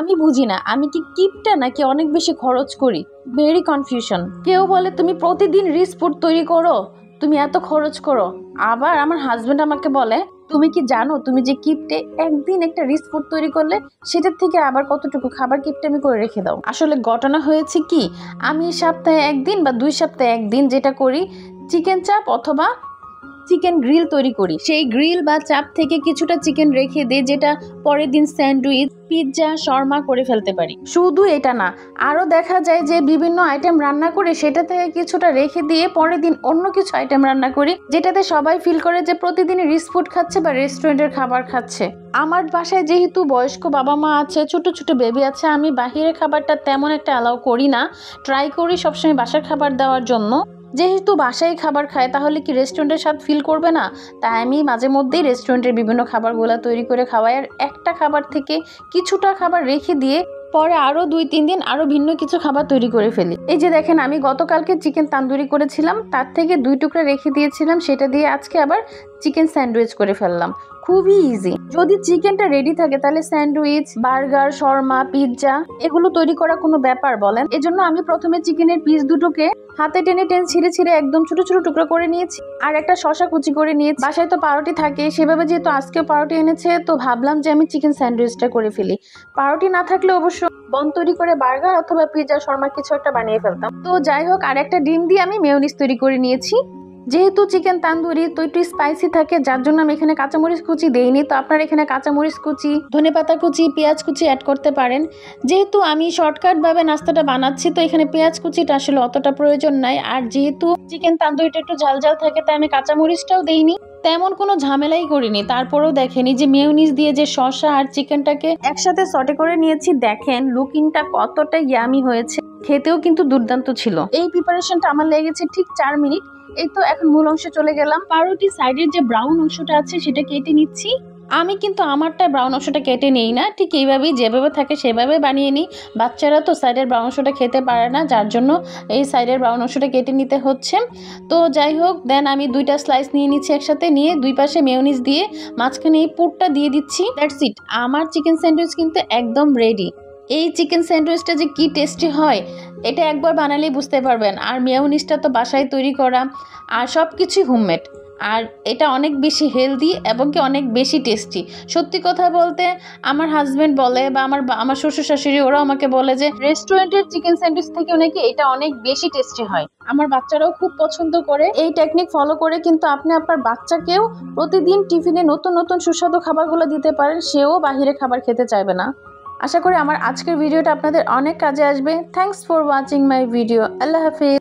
আমি বুঝি না আমি কি কিপটা নাকি অনেক বেশি খরচ করি। Very confusion. কেউ বলে তুমি প্রতিদিন রিচ ফুড তৈরি করো, তুমি এত খরচ করো। আবার আমার হাজবেন্ড আমাকে বলে তুমি কি জানো তুমি যে কিপটে, একদিন একটা রিচ ফুড তৈরি করলে সেটার থেকে আবার কতটুকু খাবার কিপটেমি করে রেখে দাও। আসলে ঘটনা হয়েছে কি, আমি সপ্তাহে একদিন বা 2 সপ্তাহে একদিন যেটা করি, চিকেন চাপ অথবা চিকেন গ্রিল তৈরি করি। সেই গ্রিল বা চাপ থেকে কিছুটা চিকেন রেখে দিই, যেটা পরের দিন স্যান্ডউইচ, পিৎজা, শর্মা করে ফেলতে পারি। শুধু এটা না, আরো দেখা যায় যে বিভিন্ন আইটেম রান্না করে সেটা থেকে কিছুটা রেখে দিয়ে পরের দিন অন্য কিছু আইটেম রান্না করি, যেটাতে সবাই ফিল করে যে প্রতিদিন রিচ ফুড খাচ্ছে বা রেস্টুরেন্টের খাবার খাচ্ছে। আমার বাসায় যেহেতু বয়স্ক বাবা মা আছে, ছোট ছোট বেবি আছে, আমি বাহিরের খাবারটা তেমন একটা অ্যালাউ করি না। ট্রাই করি সবসময় বাসার খাবার দেওয়ার জন্য। যেহেতু বাসায় খাবার খায় তাহলে কি রেস্টুরেন্টের স্বাদ ফিল করবে না? তাই আমি মাঝে মধ্যেই রেস্টুরেন্টের বিভিন্ন খাবারগুলো তৈরি করে খাওয়াই। আর একটা খাবার থেকে কিছুটা খাবার রেখে দিয়ে পরে আরও 2-3 দিন আরও ভিন্ন কিছু খাবার তৈরি করে ফেলি। এই যে দেখেন, আমি গতকালকে চিকেন তান্দুরি করেছিলাম, তার থেকে 2 টুকরা রেখে দিয়েছিলাম, সেটা দিয়ে আজকে আবার চিকেন স্যান্ডউইচ করে ফেললাম। খুবই ইজি। যদি চিকেনটা রেডি থাকে তাহলে স্যান্ডউইচ, বার্গার, শর্মা, পিৎজা এগুলো তৈরি করা কোনো ব্যাপার বলেন? এজন্য আমি প্রথমে চিকেনের পিস দুটোকে হাতে টেনে টেনে ছিঁড়ে ছিঁড়ে একদম ছোট ছোট টুকরো করে নিয়েছি, আর একটা শসা কুচি করে নিয়েছি। বাসায় তো পাউরুটি থাকে, সেভাবে যেহেতু আজকেও পাউরুটি এনেছে তো ভাবলাম যে আমি চিকেন স্যান্ডউইচটা করে ফেলি। পাউরুটি না থাকলে অবশ্য বন তৈরি করে বার্গার অথবা পিৎজা, শর্মা কিছু একটা বানিয়ে ফেলতাম। তো যাই হোক, আর একটা ডিম দিয়ে আমি মেয়োনিজ তৈরি করে নিয়েছি। যেহেতু চিকেন তান্দুরি তো একটু স্পাইসি থাকে, যার জন্য আমি এখানে কাঁচামরিচ কুচি দেইনি। তো আপনারা এখানে কাঁচামরিচ কুচি, ধনেপাতা কুচি, পেঁয়াজ কুচি অ্যাড করতে পারেন। যেহেতু আমি শর্টকাট ভাবে নাস্তাটা বানাচ্ছি তো এখানে পেঁয়াজ কুচিটা আসলে অতটা প্রয়োজন নাই। আর যেহেতু চিকেন তান্দুরিটা একটু ঝাল ঝাল থাকে তাই আমি কাঁচামরিচটাও দেইনি, তেমন কোনো ঝামেলাই করিনি। তারপরেও দেখেন এই যে মেয়োনিজ দিয়ে যে শসা আর চিকেনটাকে একসাথে সটে করে নিয়েছি, দেখেন লুকিংটা কতটা ইয়ামি হয়েছে, খেতেও কিন্তু দুর্দান্ত ছিল। এই প্রিপারেশনটা আমার লেগেছে ঠিক 4 মিনিট। এই তো এখন মূল অংশে চলে গেলাম। পাউরুটি সাইডের যে ব্রাউন অংশটা আছে সেটা কেটে নিচ্ছি। আমি কিন্তু আমারটা ব্রাউন অংশটা কেটে নেই না, ঠিক এইভাবেই যেভাবে থাকে সেভাবে বানিয়ে নিই। বাচ্চারা তো সাইডের ব্রাউন অংশটা খেতে পারে না, যার জন্য এই সাইডের ব্রাউন অংশটা কেটে নিতে হচ্ছে। তো যাই হোক, দেন আমি 2টা স্লাইস নিয়ে নিচ্ছি একসাথে, নিয়ে 2 পাশে মেয়োনিজ দিয়ে মাঝখানে এই পুরটা দিয়ে দিচ্ছি। দ্যাটস ইট, আমার চিকেন স্যান্ডউইচ কিন্তু একদম রেডি। এই চিকেন স্যান্ডউইচটা যে কি টেস্টি হয় এটা একবার বানালেই বুঝতে পারবেন। আর মেয়োনিজটা তো বাসায় তৈরি করা, আর সব কিছুই হোমমেড। আর এটা অনেক বেশি হেলদি এবং কি অনেক বেশি টেস্টি। সত্যি কথা বলতে আমার হাজব্যান্ড বলে বা আমার শ্বশুর শাশুড়ি ওরাও আমাকে বলে যে রেস্টুরেন্টের চিকেন স্যান্ডউইচ থেকে নাকি এটা অনেক বেশি টেস্টি হয়। আমার বাচ্চারাও খুব পছন্দ করে। এই টেকনিক ফলো করে কিন্তু আপনি আপনার বাচ্চাকেও প্রতিদিন টিফিনে নতুন নতুন সুস্বাদু খাবারগুলো দিতে পারেন, সেও বাহিরে খাবার খেতে চাইবে না। আশা করি আমার আজকের ভিডিওটা আপনাদের অনেক কাজে আসবে। Thanks for watching my video. Allah Hafiz.